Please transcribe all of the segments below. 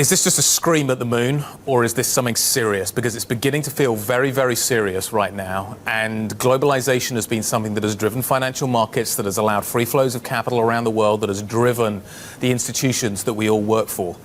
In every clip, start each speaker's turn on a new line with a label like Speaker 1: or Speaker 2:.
Speaker 1: Is this just a scream at the moon, or is this something serious? Because it's beginning to feel very, very serious right now, and globalization has been something that has driven financial markets, that has allowed free flows of capital around the world, that has driven the institutions that we all work for.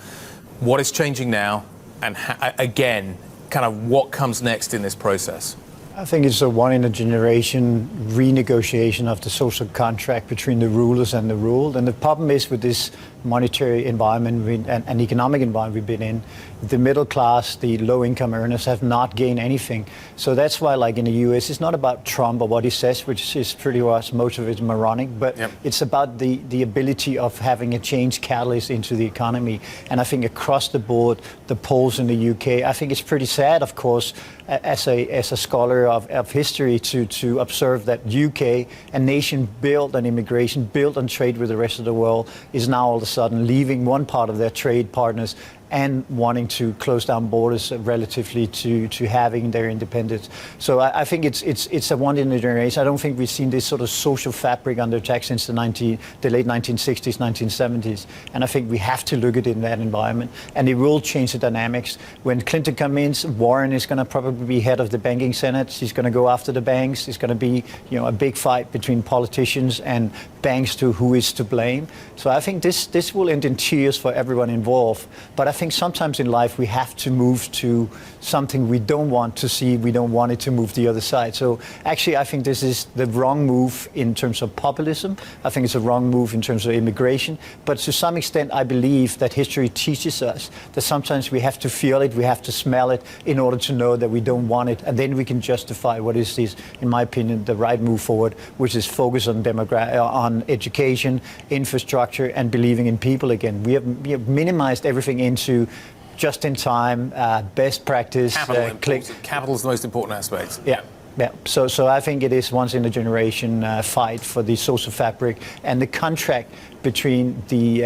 Speaker 1: What is changing now, and again, kind of what comes next in this process?
Speaker 2: I think it's a one-in-a-generation renegotiation of the social contract between the rulers and the ruled. And the problem is with this monetary environment and economic environment we've been in, the middle class, the low-income earners have not gained anything. So that's why, like in the US, it's not about Trump or what he says, which is pretty much most of it moronic, but it's about the ability of having a change catalyst into the economy. And I think across the board, the polls in the UK, I think it's pretty sad, of course, as a scholar of history to observe that UK, a nation built on immigration, built on trade with the rest of the world, is now all of a sudden leaving one part of their trade partners and wanting to close down borders relatively to having their independence. So I think it's a one in a generation. I don't think we've seen this sort of social fabric under attack since the late 1960s, 1970s. And I think we have to look at it in that environment. And it will change the dynamics. When Clinton comes in, Warren is going to probably be head of the banking senate. He's going to go after the banks. It's going to be, a big fight between politicians and banks to who is to blame. So I think this will end in tears for everyone involved. But I think sometimes in life we have to move to something we don't want to see. We don't want it to move the other side. So actually I think this is the wrong move in terms of populism. I think it's a wrong move in terms of immigration. But to some extent I believe that history teaches us that sometimes we have to feel it, we have to smell it in order to know that we don't want it. And then we can justify what is this, in my opinion, the right move forward, which is focus on on education, infrastructure, and believing in people again. We have minimized everything into just in time, best practice.
Speaker 1: Capital is the most important aspect.
Speaker 2: Yeah. So I think it is once in a generation fight for the social fabric and the contract between the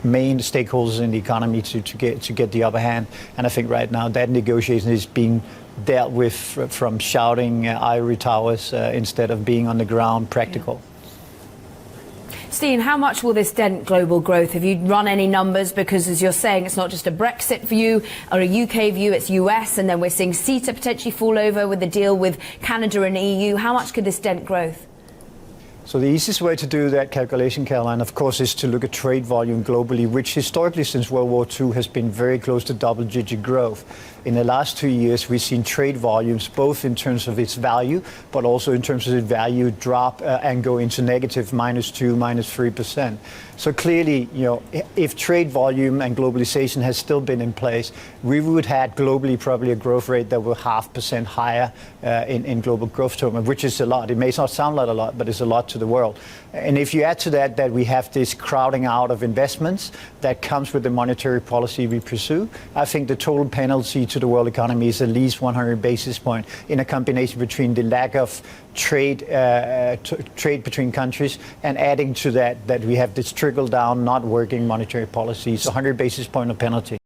Speaker 2: main stakeholders in the economy to get the upper hand. And I think right now that negotiation is being dealt with from shouting ivory towers instead of being on the ground practical.
Speaker 3: Steen, how much will this dent global growth? Have you run any numbers? Because as you're saying, it's not just a Brexit view or a UK view, it's US, and then we're seeing CETA potentially fall over with the deal with Canada and EU. How much could this dent growth?
Speaker 2: So the easiest way to do that calculation, Caroline, of course, is to look at trade volume globally, which historically since World War II has been very close to double-digit growth. In the last 2 years, we've seen trade volumes, both in terms of its value, but also in terms of its value drop and go into negative -2%, -3%. So clearly, if trade volume and globalization has still been in place, we would have globally probably a growth rate that were 0.5% higher in global growth terms, which is a lot. It may not sound like a lot, but it's a lot to the world. And if you add to that we have this crowding out of investments that comes with the monetary policy we pursue, I think the total penalty to the world economy is at least 100 basis points in a combination between the lack of trade between countries and adding to that we have this trickle down, not working monetary policy. So 100 basis point of penalty.